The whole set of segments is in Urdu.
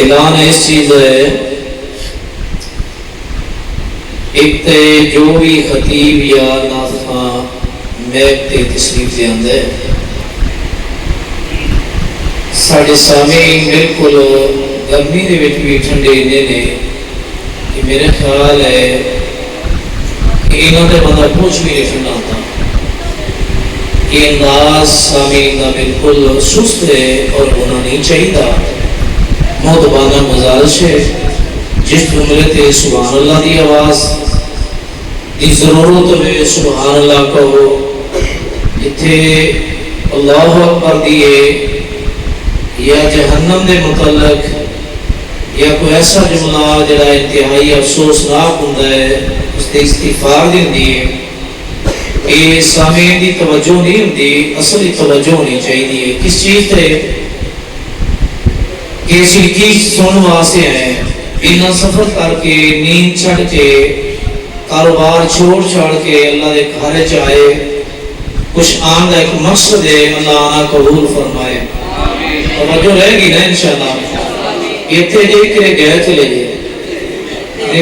اعلان اس چیز ہے، ایک تے جو بھی خطیب یا ناظخاں میب تے تشریف لے آندا ہے، ساڈے سامعین بالکل گرمی دے وچ بھی ٹھنڈے نے کہ میرے خیال ہے کہ انہاں دے بندہ کچھ بھی نہیں ٹھنڈا ہوتا. یہ انداز سامعین کا بالکل سست ہے اور ہونا نہیں چاہیے. محتبانہ گزارش ہے جس جملے تے سبحان اللہ دی آواز دی ضرورت ہے سبحان اللہ کہو، جتھے اللہ اکبر دیے یا جہنم دے متعلق یا کوئی ایسا جملہ جڑا انتہائی افسوسناک ہوندا ہے اس تے استغفار دی ہوندی ہے. یہ سامعین دی توجہ نہیں ہوندی، اصلی توجہ ہونی چاہیے کس چیز تے کہ اسی چیز سننے واسطے ہیں. اتنا سفر کر کے نیند چھڑ کے کاروبار چھوڑ چھاڑ کے اللہ دے گھر چ آئے، کچھ آن کا ایک مقصد ہے اللہ آنا قبول فرمائے. توجہ رہے گی نا انشاءاللہ. اتنے دیکھ کے گئے چلے گئے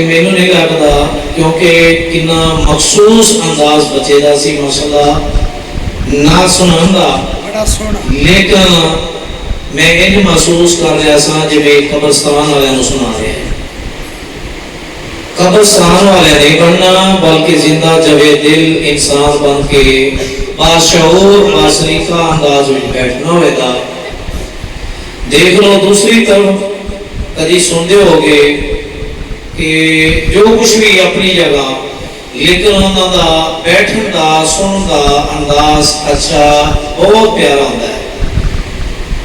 مینوں نہیں لگتا کیونکہ کنا مخصوص انداز بچے دا سی ماشاءاللہ نہ سنن دا، لیکن میں یہ محسوس کر رہا سا جی قبرستان والوں سنا رہے ہیں. قبرستان والے نہیں بننا بلکہ زندہ جبے دل انسان بن کے باشعور باسریقہ انداز میں بیٹھنا ہوئے. دیکھ لو دوسری طرف کدی سنتے ہو گے کہ جو کچھ بھی اپنی جگہ لیکن انہوں دا بیٹھن دا سن دا انداز اچھا بہت پیارا ہوتا ہے.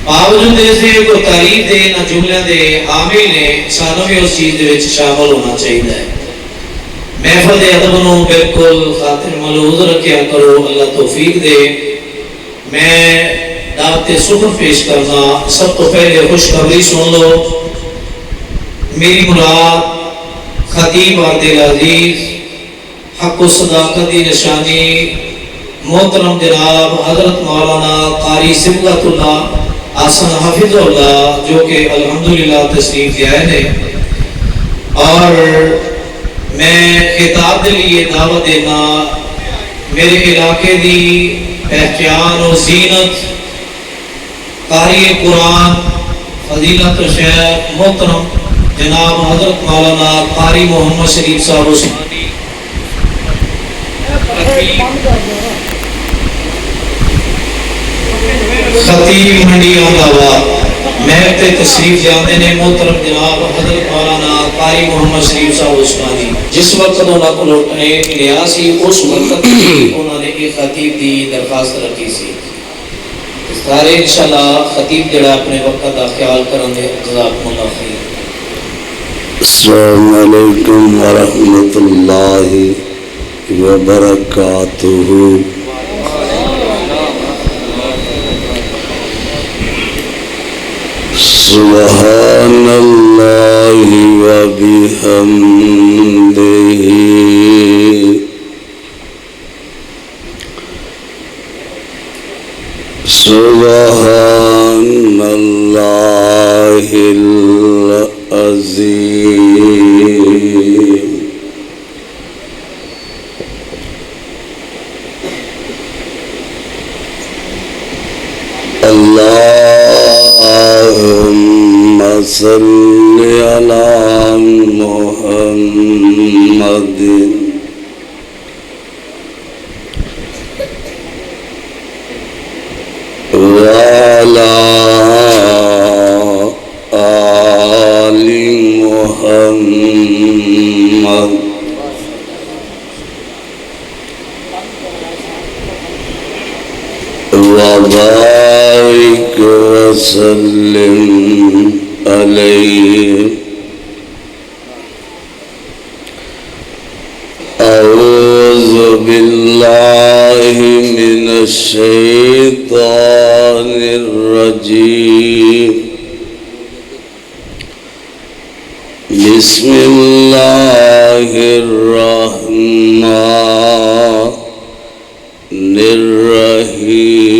باوجود اسے کوئی تعریف دے نہ جملے دے حامل نے سانوں بھی اس چیز دے شامل ہونا چاہیے. محفل دے ادب نو بالکل خاطر ملحوظ رکھیا کرو، اللہ توفیق دے. میں دعوت سکن پیش کرنا، سب تو پہلے خوشخبری سن لو. میری مراد خطیب عبدالعزیز حق و صداقت کی نشانی محترم جناب حضرت مولانا قاری صبغت اللہ حسن حافظ اللہ جو کہ الحمدللہ تشریف لے آئے ہیں، اور میں خطاب کے لیے دعوت دینا میرے علاقے دی پہچان و زینت قاری قرآن فضیلت شیخ محترم جناب حضرت مولانا قاری محمد شریف صاحب عثمانی خطیب منڈی آباد محب تے تشریف جانے نے محترم جناب حضرت مولانا قاری محمد شریف صاحب عثمانی. جس وقت انہوں کو لوٹنے لیا سی اس وقت انہوں نے ایک خطیب دی درخواست رکھی سی. سارے انشاءاللہ خطیب جڑا اپنے وقت کا خیال کریں گے. جزاکم اللہ خیر. السلام علیکم ورحمۃ اللہ وبرکاتہ. سبحان اللہ وبحمدہ سبحان اللہ العظیم. اللہم صل علی محمد وعلی آل محمد وبارک وسلم علیہ. اعوذ باللہ من الشیطان الرجیم. بسم اللہ الرحمن الرحیم.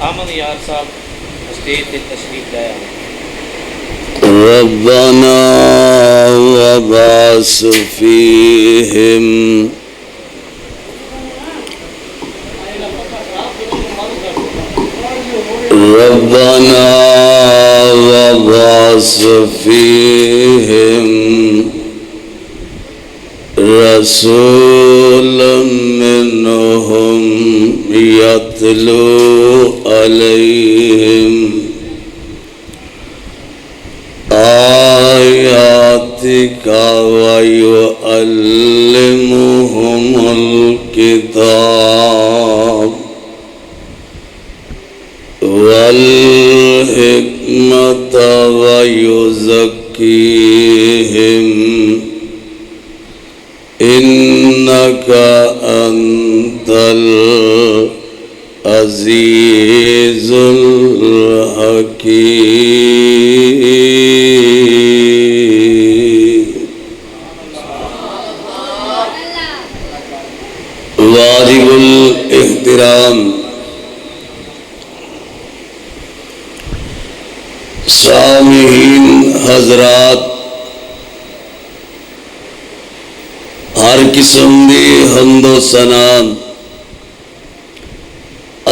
احمد یار صاحب اسٹیج تے تشریف لایا ہوں. ربنا وبعث فيهم ربنا وبعث فيهم رسولا منهم يتلو عليهم آياتك ويعلمهم الكتاب والحكمة ويزكيهم إنك أنت العزيز الحكيم. واجب الاحترام سامعین حضرات، ہر قسم دی حمد و ثنا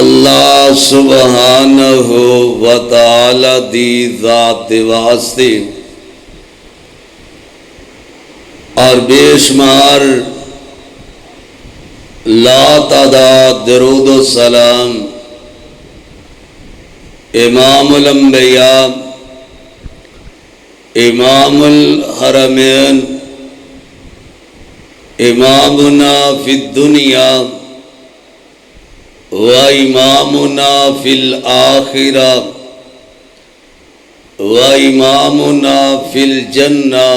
اللہ سبحانہ و تعالی دی ذات واسطے اور بے شمار لا تعداد درود و سلام امام الانبیاء امام الحرمین امامنا فی الدنیا و امامنا فی الآخرہ و امامنا فی الجنہ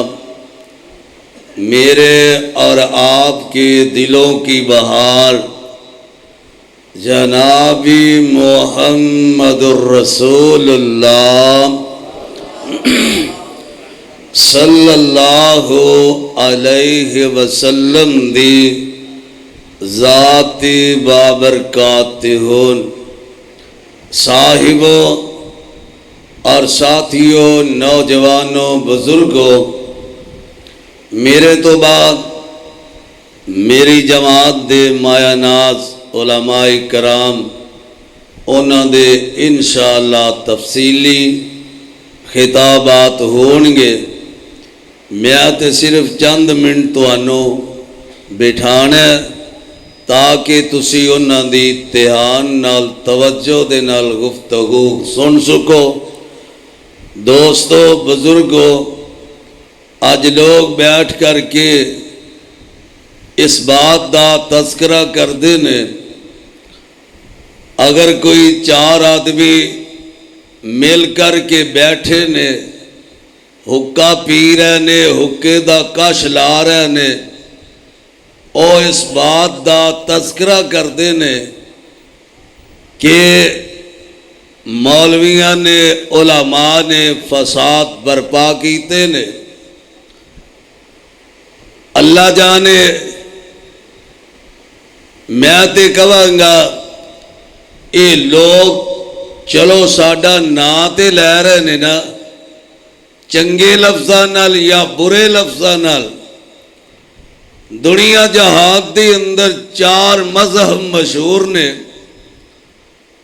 میرے اور آپ کے دلوں کی بہار جناب محمد الرسول اللہ صلی اللہ علیہ وسلم دی ذات بابرکات ہون. صاحبوں اور ساتھیوں، نوجوانوں، بزرگوں، میرے تو بعد میری جماعت دے مایا ناز علماء کرام انہاں دے انشاءاللہ تفصیلی خطابات ہونگے. میں تے صرف چند منٹ تانوں بٹھانا ہے تاکہ تسی انہاں دی اتحان نال توجہ دے نال گفتگو سن سکو. دوستو، بزرگو، آج لوگ بیٹھ کر کے اس بات دا تذکرہ کر دینے اگر کوئی 4 آدمی مل کر کے بیٹھے نے حکا پی رہے نے حکے دا کش لا رہے نے او اس بات دا تذکرہ کر دینے کہ مولویاں نے علماء نے فساد برپا کیتے نے. اللہ جانے میں تے کہاں گا یہ لوگ چلو ساڈا نا تے لے رہے نے نا چنگے لفظاں نال یا برے لفظاں نال. دنیا جہان دے اندر 4 مذہب مشہور نے.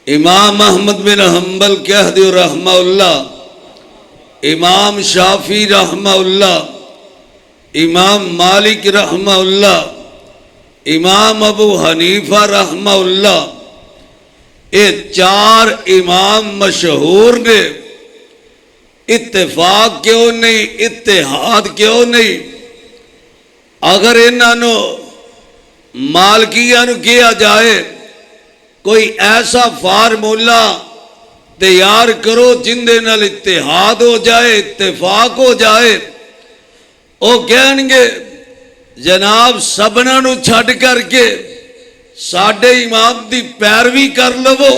امام احمد بن حنبل کہہ دیو رحمہ اللہ، امام شافعی رحمہ اللہ، امام مالک رحمہ اللہ، امام ابو حنیفہ رحمہ اللہ. یہ 4 امام مشہور نے. اتفاق کیوں نہیں، اتحاد کیوں نہیں؟ اگر انہوں مالکیاں کیا جائے کوئی ایسا فارمولہ تیار کرو جن دے نال اتحاد ہو جائے، اتفاق ہو جائے، وہ کہیں گے جناب سبنا نو چھڑ کر کے ساڑھے امام دی پیروی کر لو،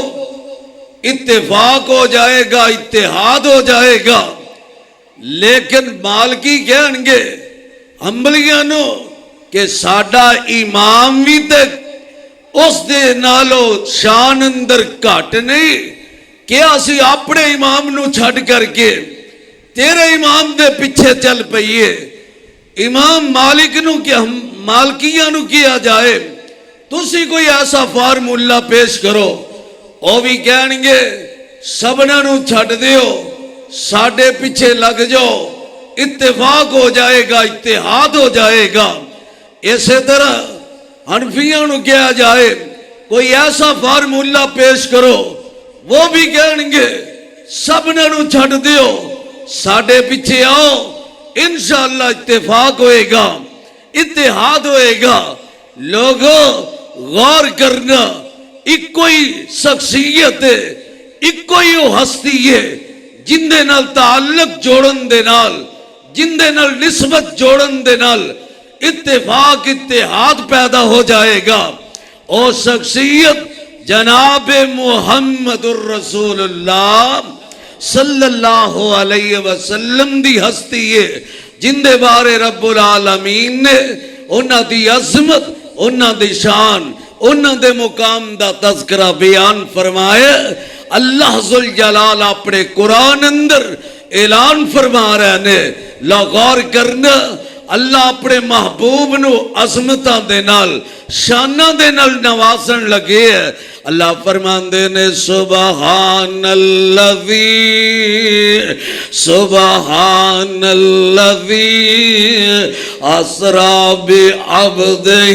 اتفاق ہو جائے گا، اتحاد ہو جائے گا. لیکن مالکی کہیں گے حنبلیاں نو کہ ساڑھا امام بھی تے اس دے نالو شان اندر گھٹ نہیں، کہ اسی اپنے امام نو چھڈ کر کے تیرے امام دے پیچھے چل پئیے. امام مالک نو کہ مالکیاں نو کیا جائے تسی کوئی ایسا فارمولا پیش کرو. او بھی کہن گے سبنا نو چھڈ دیو ساڈے پیچھے لگ جاؤ اتفاق ہو جائے گا اتحاد ہو جائے گا. اسی طرح حنفیاں نو کیا جائے کوئی ایسا فارمولا پیش کرو وہ بھی کہیں گے سبنا نو چھڈ دیو ساڈے پیچھے آؤ انشاءاللہ اتفاق ہوئے گا اتحاد ہوئے گا. لوگوں غور کرنا ایک کوئی شخصیت ہے ایک کوئی وہ ہستی ہے جن دے نال تعلق جوڑن دے نال جن دے نال نسبت جوڑن دے نال اتفاق اتحاد پیدا ہو جائے گا. او شخصیت جناب محمد الرسول اللہ صلی اللہ علیہ وسلم دی ہستی ہے جن دے بارے رب العالمین نے انہاں دی عظمت انہاں دی شان انہاں دے مقام دا تذکرہ بیان فرمایا. اللہ ذوالجلال اپنے قرآن اندر اعلان فرما رہے نے لو غور کرنا اللہ اپنے محبوب نو عظمتاں دے نال شاناں دے نال نوازن لگے ہے. اللہ فرماندے نے سبحان الذی اسرا بعبدہ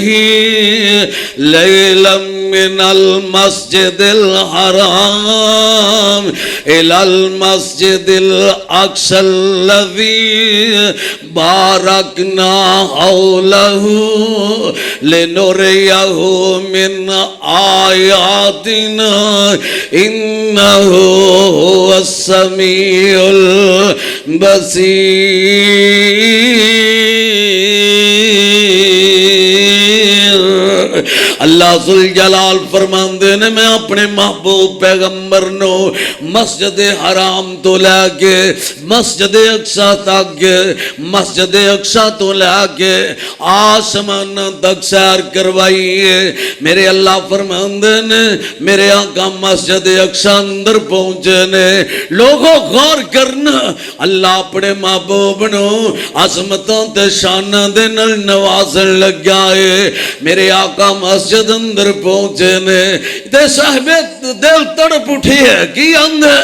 لیلا من المسجد الحرام الی المسجد الاقصی الذی بارکنا حولہ لنریہ من آیاتنا انہو هو السمیع البصیر. اللہ ذوالجلال فرماندے نے میں اپنے محبوب پیغمبر نو مسجد حرام تو لے کے مسجد اقصی تک مسجد اقصی تو لے کے آسمان تک سیر کروائی ہے. میرے اللہ فرماندے نے میرے آقا مسجد اقصی اندر پہنچے نے. لوگوں غور کرنا اللہ اپنے محبوب نو عظمتوں تے شاناں دے نال نوازن لگا ہے. میرے آقا مسجد اندر پہنچے نے تے صاحب دل تڑپ اٹھی ہے کی اندے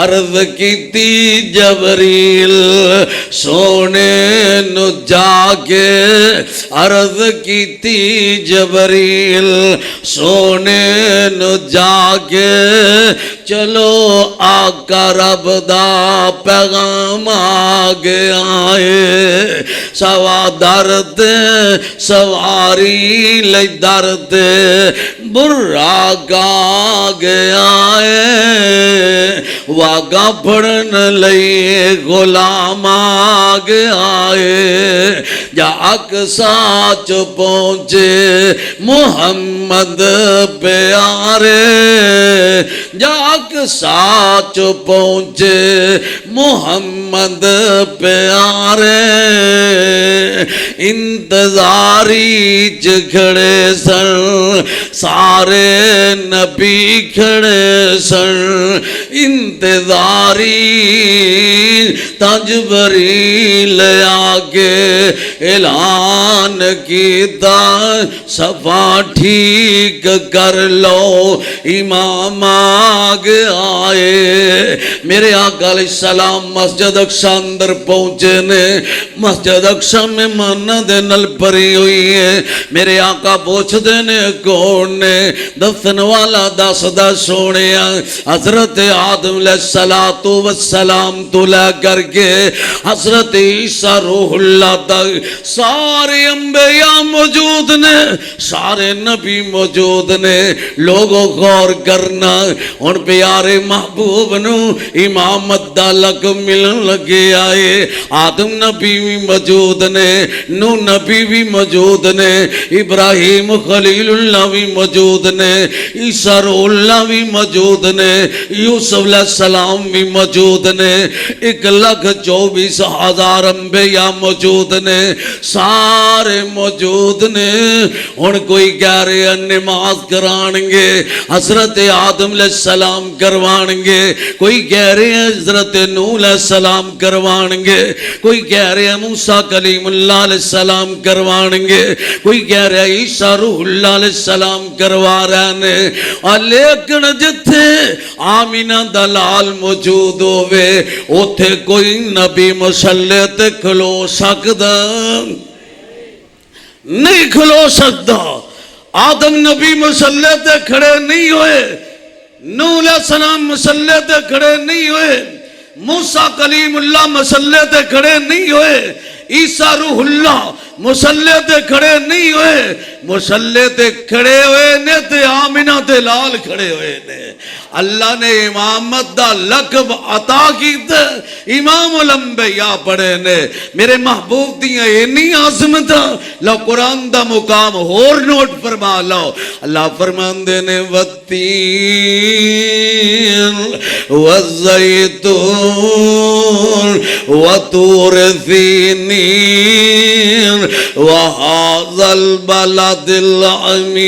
عرض کیتی جبریل سونے نو جا کے عرض کیتی جبریل سونے نو جا کے چلو آقا رب دا پیغام آگے آئے سوا درد سواری لئی درد برا گا گیا ہے واگا پڑھن لئی غلام آگے آئے جا اقصی چ پہنچے محمد پیارے جا اقصی چ پہنچے محمد پیارے انتظاری چ کھڑے سن سارے نبی کھڑے سن انتظاری جبریل آگے اعلان کیتا صفا ٹھیک کر لو امام آگے آئے. میرے آقا علیہ السلام مسجد اقصی اندر پہنچے نے مسجد اقصی میں مانا دے نل پری ہوئی ہے. میرے آقا پوچھ دینے کون نے دفن والا دس دا سونیا حضرت آدم علیہ السلام تو لے کر کے حضرت عیسیٰ روح اللہ تک سارے انبیاء موجود نے سارے نبی موجود نے. لوگوں غور کرنا ان پیارے محبوب نو امامت دا لک ملن لگے آئے. آدم نبی بھی موجود نے نو نبی بھی موجود نے ابراہیم خلیل اللہ بھی موجود نے عیسیٰ روح اللہ بھی موجود نے یوسف علیہ السلام بھی موجود نے 1,24,000 انبیاء موجود نے. سارے موجود نے ہن کوئی کہہ رہے ہیں نماز کران گے حضرت آدم علیہ السلام کروان گے کوئی کہہ رہے ہیں حضرت نوح علیہ السلام کروان گے کوئی کہہ رہے ہیں موسیٰ کلیم اللہ علیہ السلام کروان گے کوئی کہہ رہے ہیں عیسیٰ روح اللہ علیہ السلام کروا رہے ہیں لیکن جتھے آمینہ دلال موجود ہوئے اوتھے کوئی نبی مسلح تے کھلو سکدا نہیں کھلو سکتا آدم نبی مسلح تے کھڑے نہیں ہوئے نوح علیہ السلام مسلح تے کھڑے نہیں ہوئے موسیٰ کلیم اللہ مسلح تے کھڑے نہیں ہوئے عیسیٰ روح اللہ مسلح تے کھڑے نہیں ہوئے مسلح تے کھڑے ہوئے نے تے آمینہ تے لال کھڑے ہوئے نے اللہ نے امامت دا لقب عطا کیتا امام الانبیاء پڑھے نے میرے محبوب دیاں اینی عظمت لو قرآن دا مقام اور نوٹ فرما لو اللہ فرمان دے نے والتین والزیتون وطور سینین وَهَذَا الْبَلَدِ الْأَمِينَ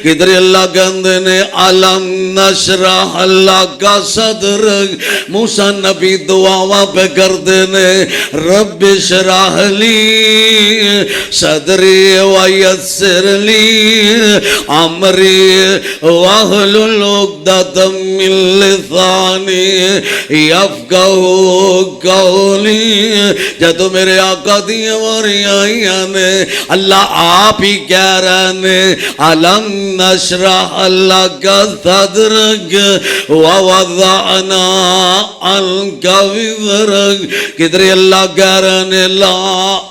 کدھر اللہ کہندے نے علم نشرح لَكَ صدرک موسیٰ نبی دعاواں پہ کردے نے رب اشرح لی صدری ویسر لی امری واحلل عقدۃ من لسانی یفقہوا قولی جدو میرے آقا دیاں واریاں آئیاں نے اللہ آپ ہی کہہ رہے نے علم نشرح لک صدرک ووضعنا عنک وزرک کدھر اللہ کہہ رہے نے لا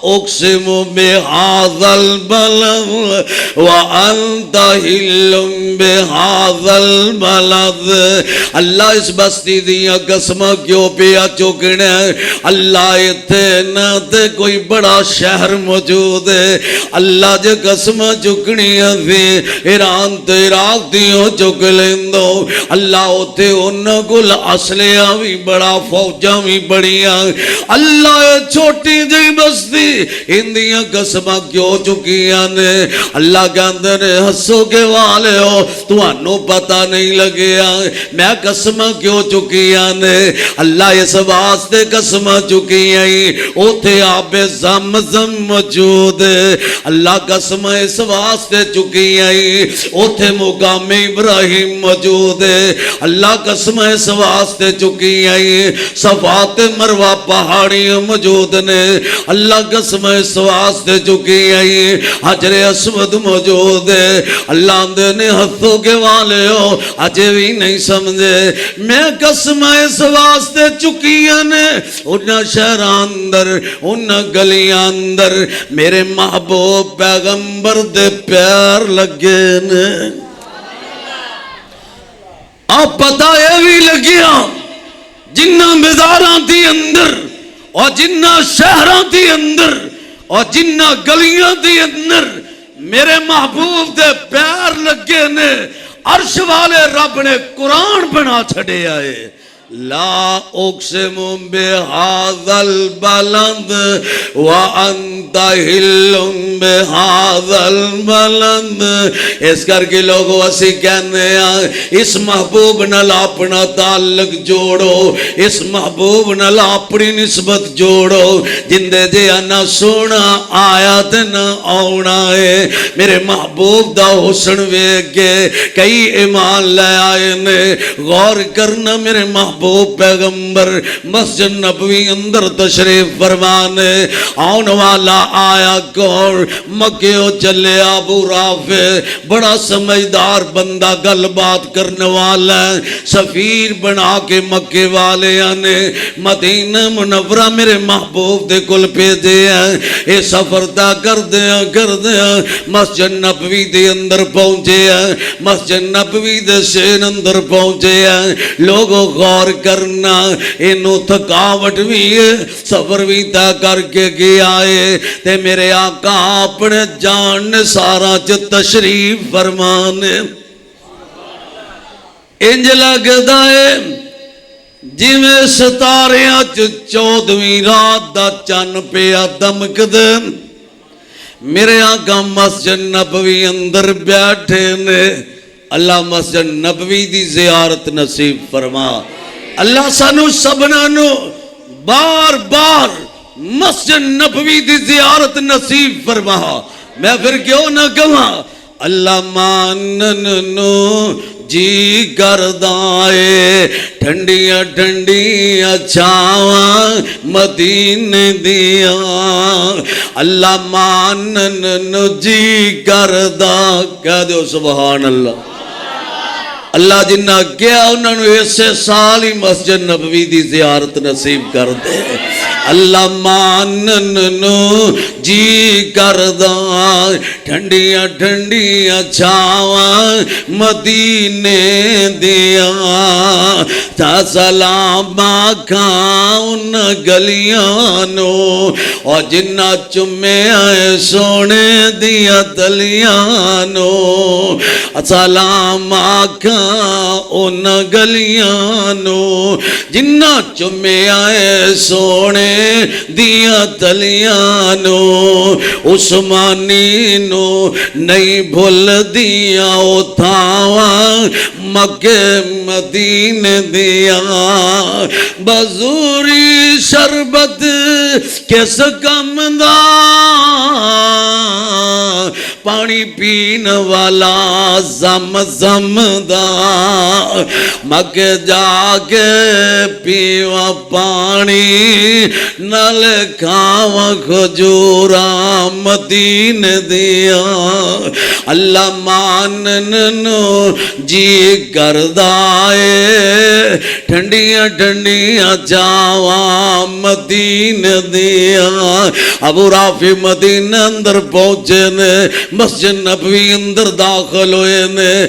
اقسم بہذا البلد وانت حل بہذا البلد اللہ اس بستی دیاں قسمہ کیوں پیا چکنے اللہ اتھے نہ تے کوئی بڑا شہر موجود ہے اللہ جو قسم چکنی تھی ایران تے عراق دیوں چک لیندو اللہ اتھے انہوں کل اصلیاں بھی بڑا فوجاں بھی بڑیاں اللہ چھوٹی جی بستی اندیاں قسم کیوں چکیاں نے اللہ کہندے نے ہسو کے والے ہو تو انہوں پتہ نہیں لگیا میں قسم کیوں چکیاں نے اللہ اس واسطے قسم چکیاں اوتھے آب زمزم موجود ہے اللہ قسم اس واسطے چکی آئی اوتھے مقام ابراہیم موجود ہے اللہ قسم اس واسطے چکی آئی صفات مروہ پہاڑی موجود نے اللہ قسم اس واسطے چکی آئی حجر اسود موجود ہے اللہ اندے نے ہتھوں کے والے ہو اجے بھی نہیں سمجھے میں قسم اس واسطے چکی آنے انہاں شہران اندر ان گلیاں اندر میرے محبوب پیغمبر دے پیار لگے نے آپ پتہ یہ بھی لگیا جنہ مزاراں دی اندر اور جنہ شہراں دی اندر اور جنہ گلیاں دی اندر میرے محبوب دے پیار لگے نے عرش والے رب نے قرآن بنا چھڑے آئے لا اقسم بهذا البلد وانت حل بهذا البلد اس کر کے لوگوں اسی کہنے ہیں اس محبوب نال اپنا تعلق جوڑو اس محبوب نال اپنی نسبت جوڑو جندے جے نہ سونا آیا تے نہ آنا ہے میرے محبوب دا حسن ویکھ کے کئی ایمان لے آئے نے غور کرنا میرے محبوب پیغمبر مسجد نبوی اندر تشریف فرمانے آن والا آیا کون مکیو چلے ابو رافع بڑا سمجھدار بندہ گل بات کرنے والا سفیر بنا کے مکے والے نے مدینہ منورہ میرے محبوب دے کل بھیجے ہیں اے سفر دا کر دیا مسجد نبوی دے اندر پہنچے ہیں مسجد نبوی دے سین اندر پہنچے ہیں لوگوں غور کرنا انہوں تھکاوٹ بھی ہے سفر بھی تا کر کے گیا ہے تے میرے آقا اپنے جان سارا چ تشریف فرمانے انج لگدا ہے ਜਿਵੇਂ ਸਿਤਾਰਿਆਂ 'ਚ 14ਵੀਂ ਰਾਤ ਦਾ ਚੰਨ ਪਿਆ ਦਮਕਦੇ ਮੇਰੇ ਆਕਾ ਮਸਜਿਦ ਨਬਵੀ ਅੰਦਰ ਬੈਠੇ ਨੇ ਅੱਲਾ ਮਸਜਿਦ ਨਬਵੀ ਦੀ ਜ਼ਿਆਰਤ ਨਸੀਬ ਫਰਮਾ ਅੱਲਾ ਸਾਨੂੰ ਸਭਨਾਂ ਨੂੰ ਬਾਰ-ਬਾਰ ਮਸਜਿਦ ਨਬਵੀ ਦੀ ਜ਼ਿਆਰਤ ਨਸੀਬ ਫਰਮਾ ਮੈਂ ਫਿਰ ਕਿਉਂ ਨਾ ਕਹਾਂ ਅੱਲਾ ਮਾਨਨ ਨੂੰ ਜੀ ਕਰਦਾ ਏ ਠੰਡੀਆਂ ਠੰਡੀਆਂ ਛਾਵਾਂ ਮਦੀਨੇ ਦੀਆਂ ਅੱਲਾ ਮਾਨਨ ਨੂੰ ਜੀ ਕਰਦਾ ਕਹਿ ਦਿਓ ਸੁਭਾਨ ਅੱਲਾ ਅੱਲਾ ਜਿੰਨਾ ਕਿਹਾ ਉਹਨਾਂ ਨੂੰ ਇਸੇ ਸਾਲ ਹੀ ਮਸਜਿਦ ਨਬਵੀ ਦੀ ਜ਼ਿਆਰਤ ਨਸੀਬ ਕਰ ਦੇ ਅੱਲਾ ਮਾਨਨ ਨੂੰ ਜੀ ਕਰਦਾ ਠੰਡੀਆਂ ਠੰਡੀਆਂ ਛਾਵਾਂ ਮਦੀਨੇ ਦੀਆਂ ਤਾਂ ਸਲਾਮ ਆਖਾਂ ਉਹਨਾਂ ਗਲੀਆਂ ਨੂੰ ਉਹ ਜਿੰਨਾ ਚੁੰਮਿਆ ਸੋਹਣੇ ਦੀਆਂ ਤਲੀਆਂ ਨੂੰ ਸਲਾਮ ਆਖਾਂ ਉਹਨਾਂ ਗਲੀਆਂ ਨੂੰ ਜਿੰਨਾ ਚੁੰਮਿਆ ਸੋਹਣੇ ਦੀਆਂ ਤਲੀਆਂ ਨੂੰ ਉਸਮਾਨੀ ਨੂੰ ਨਹੀਂ ਭੁੱਲਦੀਆਂ ਉਹ ਥਾਵਾਂ ਮੱਕੇ ਮਦੀਨੇ ਦੀਆਂ ਬਜ਼ੂਰੀ ਸ਼ਰਬਤ ਕਿਸ ਕੰਮ ਦਾ ਪਾਣੀ ਪੀਣ ਵਾਲਾ ਜ਼ਮ ਦਾ ਮੱਕੇ ਜਾ ਕੇ ਪੀਵਾ ਪਾਣੀ ਨਾਲ ਖਾਵਾਂ ਖਜੂਰਾਂ ਮਦੀਨੇ ਦੀਆਂ ਅੱਲਾ ਮਾਨਨ ਨੂੰ ਜੀ ਕਰਦਾ ਏ ਠੰਡੀਆਂ ਠੰਡੀਆਂ ਛਾਵਾਂ ਮਦੀਨੇ ਦੀਆਂ ਅਬੂ ਰਾਫੀ ਮਦੀਨੇ ਅੰਦਰ ਪਹੁੰਚੇ ਨੇ ਮਸਜਿਦ ਨਬਵੀ ਅੰਦਰ ਦਾਖਲ ਹੋਏ ਨੇ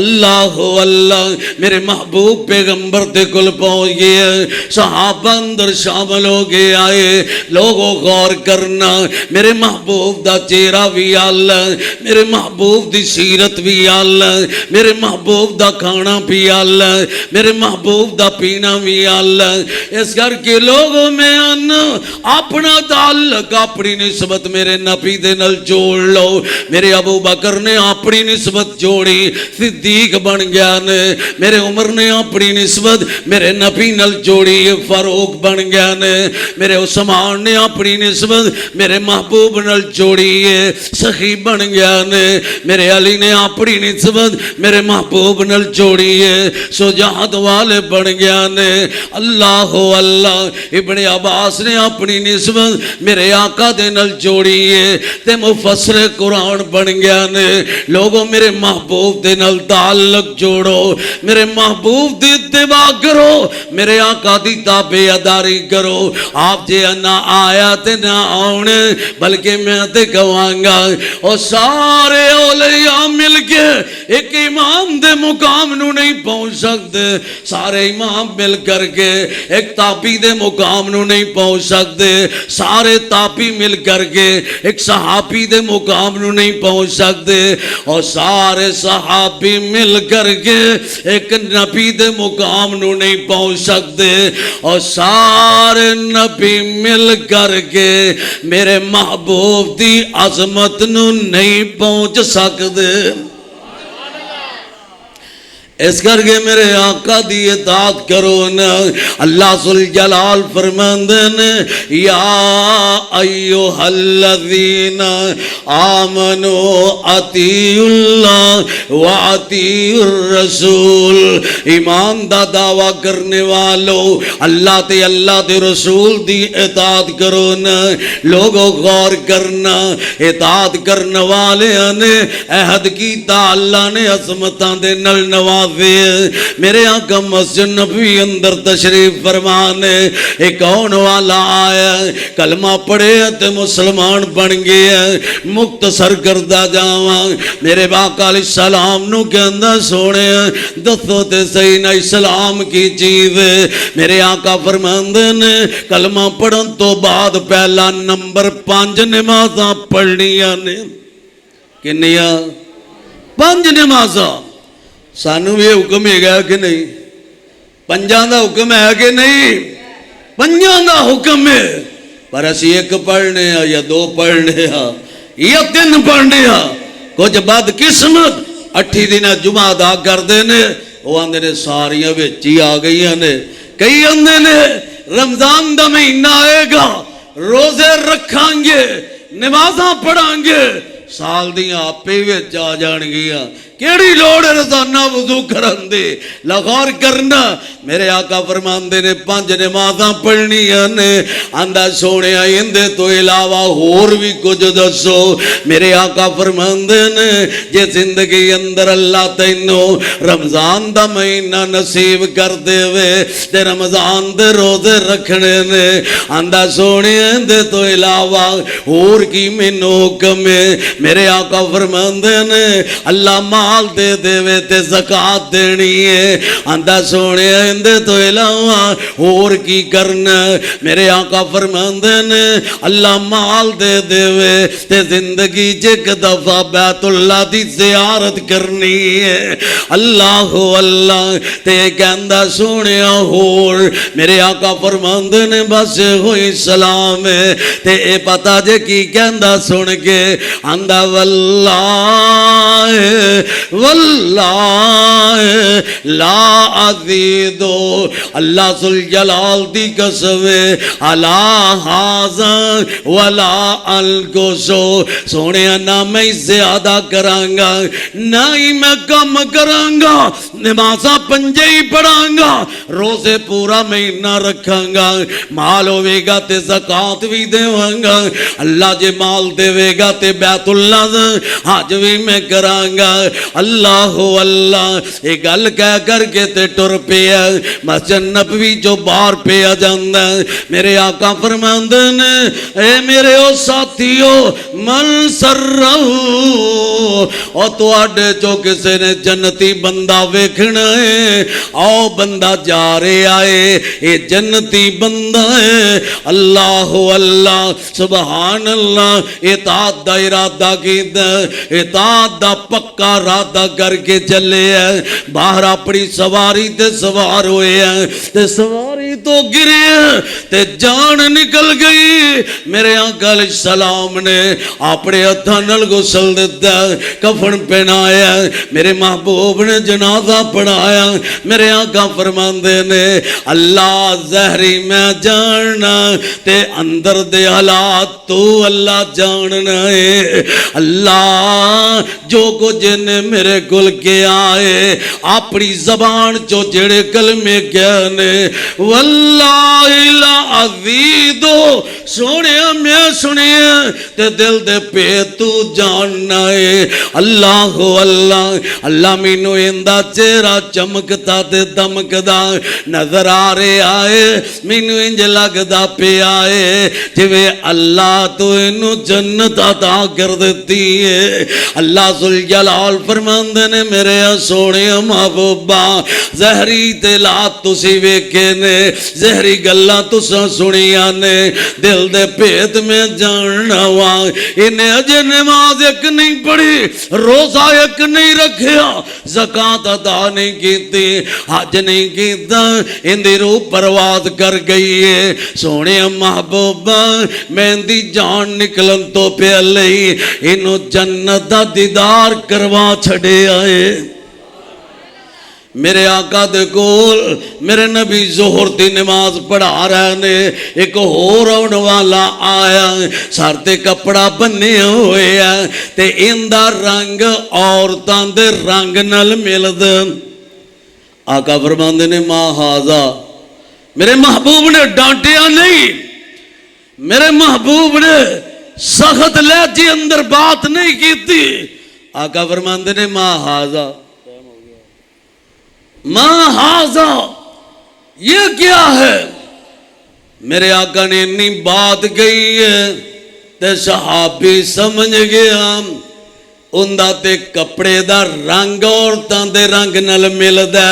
اللہ اللہ میرے محبوب پیغمبر دے کل پہنچ گئے صحابہ اندر شامل ہو گئے آئے لوگوں غور کرنا میرے محبوب دا چہرہ بھی اللہ میرے محبوب دی سیرت بھی اللہ میرے محبوب دا کھانا بھی اللہ میرے محبوب دا پینا بھی اللہ اس کر کے لوگوں میں آنا اپنا تعلق اپنی نسبت میرے نبی دے نل جوڑ لو میرے ابو بکر نے اپنی نسبت جوڑی صدیق بن گیا نے میرے عمر نے اپنی نسبت میرے نبی نل جوڑی فاروق بن گیا نے میرے عثمان نے اپنی نسبت میرے محبوب نل جوڑی سخی بن گیا نے میرے علی نے اپنی نسبت میرے محبوب نل جوڑی سجاد والے بن گیا نے اللہ اللہ ابن عباس نے اپنی نسبت میرے آقا دے نل جوڑی تے مفسر قرآن بن گیا نے لوگوں میرے محبوب دے نل تعلق جوڑو میرے محبوب دی اتباع کرو میرے آقا دی تابعداری کرو آپ جے نہ آیا تے نہ آنے بلکہ میں تے کہواں گا اور سارے اولیاء مل کے ایک امام دے مقام نو نہیں پہنچ سکتے سارے امام مل کر کے ایک تابعی دے مقام نو نہیں پہنچ سکتے سارے تابعی مل کر کے ایک صحابی دے مقام نو نہیں پہنچ سکتے اور سارے صحابی مل کر کے ایک نبی دے مقام نو نہیں پہنچ سکتے اور سارے نبی مل کر کے میرے محبوب دی عظمت نو نہیں پہنچ سکتے اس کر کے میرے آقا دی اطاعت کرو نا اللہ ذوالجلال فرماندے نے یا ایھا الذین آمنوا اطیعوا اللہ واطیعوا الرسول ایمان دا دعویٰ کرنے والو اللہ تے اللہ دے رسول دی اطاعت کرو نا لوگوں غور کرنا اطاعت کرنے والے نے عہد کیتا اللہ نے عظمتاں دے نل نواز میرے آقا مسجد نبوی اندر تشریف فرمانے ایک آن والا آیا کلمہ پڑھے تے مسلمان بن گیا مختصر کردہ جاواں میرے باقا علیہ السلام نو کے اندر سونے دستو تے سینہ اسلام کی چیز میرے آقا فرماندے نے کلمہ پڑھن تو بعد پہلا نمبر 5 نمازاں پڑھنیاں نے کنیا 5 نمازاں سانو بھی حکم ہے گا کہ نہیں 5 دا حکم ہے کہ نہیں 5 دا حکم ہے پر اسی 1 پڑھنے ہاں یا 2 پڑھنے ہاں یا 3 پڑھنے ہاں کچھ بعد قسمت 8 دن جمعہ دا کر دینے وہ آندے نے ساریاں ویچی آ گئی نے کئی آندے نے رمضان دا مہینہ آئے گا روزے رکھاں گے نمازاں پڑھاں گے سال دیاں آپے ویچ آ جان گیا کیڑی لوڑ روزانہ وضو کرن دے لغور کرنا میرے آقا فرماندے نے 5 نمازاں پڑھنیاں نے آندہ سونے آئندے تو علاوہ اور بھی کچھ دسو میرے آقا فرماندے نے جے زندگی اندر اللہ تینو رمضان دا مہینہ نصیب کر دے وے تے رمضان دے روزے رکھنے نے آندہ سونے آئندے تو علاوہ اور کی مینو حکم ہے میرے آقا فرماندے نے اللہ مال دے دے وے تے زکاة دینی ہے آندہ سونے آئندے تو علاوہ اور کی کرنا میرے آقا فرماندے نے اللہ مال دے دے وے تے زندگی جک دفعہ بیت اللہ دی زیارت کرنی ہے اللہ اللہ تے کہندہ سونے اور میرے آقا فرماندے نے بس ہوئی سلام ہے تے اے پتا جے کی کہندہ سن کے آندہ واللہ لا عزیدو اللہ ذوالجلال دی قسمے علا حاضر ولا الگوشو سونے نہ میں زیادہ کرانگا نہ ہی میں کم کرانگا نمازہ 5 ہی پڑھانگا روزے پورا مہینہ رکھانگا مال ہوئے گا تے زکاة بھی دے وانگا اللہ جے مال دے وے گا تے بیت اللہ حج بھی میں کرانگا اللہ اللہ یہ گل کہہ کر کے تے ٹر پیا مسجد نبوی جو باہر پیا جاندا میرے آقا فرماندے نے اے میرے او ساتھیو من سرہو او تواڈے جو کسے نے جنتی بندہ ویکھنا ہے آؤ بندہ جا رہے آئے یہ جنتی بندہ ہے اللہ اللہ سبحان اللہ اطاعت دا ارادہ کیتا اطاعت دا پکا ارادہ کر کے چلے ہیں باہر اپنی سواری تے سوار ہوئے ہیں تے سواری تو گرے ہیں تے جان نکل گئی میرے آقا علیہ السلام نے اپنے ہتھاں نال غسل دتا کفن پہنایا میرے محبوب نے جنازہ پڑھایا میرے آقا فرماندے نے اللہ زہری میں جاننا تے اندر دے حالات تو اللہ جاننا ہے اللہ جو کو جن میرے گل کے آئے اپنی زبان جو جڑے کلمے کہنے واللہ العزیزو سونے میں سنے تے دل دے پہ تو جاننا ہے اللہ اللہ اللہ مینو اندہ چہرہ چمکتا تے دمکدا نظر آ رہے آئے مینو انج لگدا پہ آئے جویں اللہ تو انو جنت عطا کر دیتی ہے اللہ ذوالجلال فرماندے نے میرے سونے محبوبا زہری تے لات تسی ویکھے نے زہری گلاں تساں سنیاں نے دل دے پیت میں جاننا وا انہیں اجے نماز ایک نہیں پڑھی روزہ ایک نہیں رکھیا زکات ادا نہیں کیتی حج نہیں کیتا اندی روح پرواز کر گئی ہے سونے محبوبا میں دی جان نکلن تو پہلے انو جنت دا دیدار کروا چھڑے آئے میرے آقا دے کول میرے نبی ظہر دی نماز پڑھا رہے نے ایک ہور آن والا آیا سر تے کپڑا بنے ہوئے ہیں تے اندہ رنگ عورتاں دے رنگ نال ملد آقا فرماندے نے ماں ہاضا میرے محبوب نے ڈانٹیا نہیں میرے محبوب نے سخت لہجے اندر بات نہیں کی تھی آقا فرماندے نے ماں ہاضا ماں ہاضا یہ کیا ہے میرے آقا نے اتنی بات کہی ہے تے صحابی سمجھ گیا اندہ تے کپڑے دا رنگ عورتاں دے رنگ نال ملدا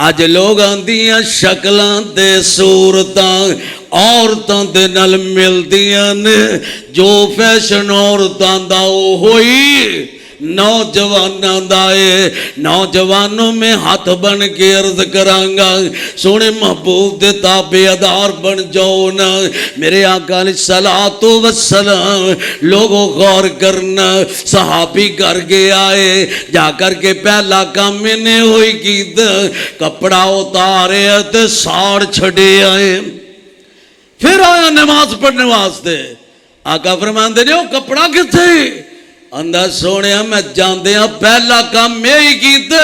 اج لوگ آندیاں شکلاں تے صورتاں عورتاں دے نال ملدیاں نے جو فیشن عورتاں دا ہوئی نوجوانوں دائے نوجوانوں میں ہاتھ بن کے عرض کرانگا سونے محبوب دے تابعدار بن جاؤ نا میرے آقا علیہ السلام لوگوں غور کرنا صحابی کر کے آئے جا کر کے پہلا کام میں نے ہوئی کی کپڑا اتارے تے ساڑ چھڑے آئے پھر آیا نماز پڑھنے واسطے آقا فرماندے نے وہ کپڑا کتھے اندھا سونے میں جاندے ہیں پہلا کام میں ہی کیتے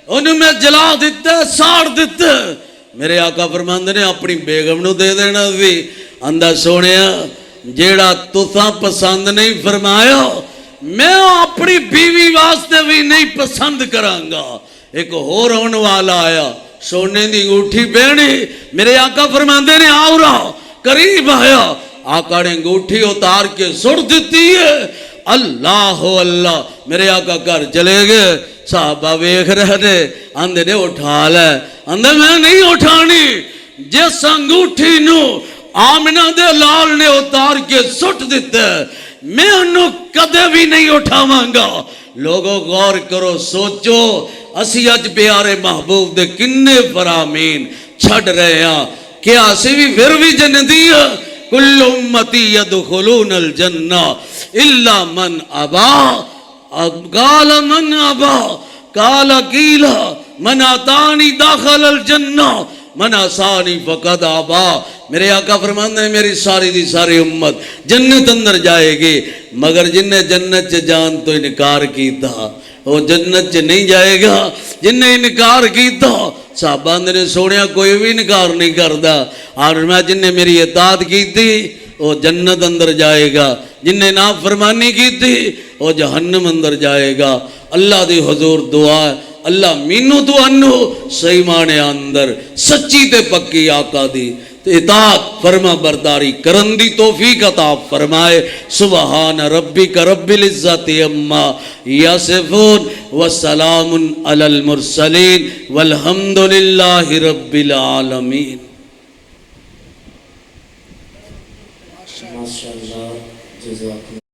انہوں میں جلا دیتے ساڑ دیتے میرے آقا فرماندے نے اپنی بیگم نو دے دینا بھی اندھا سونے جیڑا تُساں پسند نہیں فرمایا میں اپنی بیوی واسطے بھی نہیں پسند کرانگا ایک ہور ہون والا آیا سونے دی انگوٹھی پہنی میرے آقا فرماندے نے آؤ رہا قریب آیا آقا نے انگوٹھی اتار کے سڑ دیتی ہے اللہ اللہ میرے آقا گھر چلے گئے صحابہ ویکھ رہے نے اندھے نے اٹھا لے اندھے میں نہیں اٹھانی جس انگوٹھی نو آمنہ دے لال نے اتار کے سٹ دیتے میں انہوں کدے بھی نہیں اٹھاوانگا لوگوں غور کرو سوچو اسی اج پیارے محبوب دے کنے فرامین چھڑ رہے ہیں کیا اسی بھی پھر بھی جنتی ہے کل امتی یدخلون الجنہ الا من ابا قال من ابا قال قیلا من آتانی داخل الجنہ من آسانی فقد ابا میرے آقا فرماندے ہیں میری ساری دی ساری امت جنت اندر جائے گی مگر جن نے جنت چ جان تو انکار کیتا وہ جنت چ نہیں جائے گا جن نے انکار کیتا صحابہ نے سوڑیا کوئی بھی انکار نہیں کردا اور میں جن نے میری اطاعت کی تھی وہ جنت اندر جائے گا، جن نے نافرمانی کی تھی وہ جہنم اندر جائے گا۔ اللہ دی حضور دعا ہے اللہ مینو تو انو صحیح معنی اندر سچی تے پکی آقا دی اطاعت فرما برداری کرن دی توفیق عطا فرمائے۔ سبحان ربک رب العزت عما یصفون وسلام علی المرسلین والحمد للہ رب العالمین۔ ماشاءاللہ، جزاک اللہ۔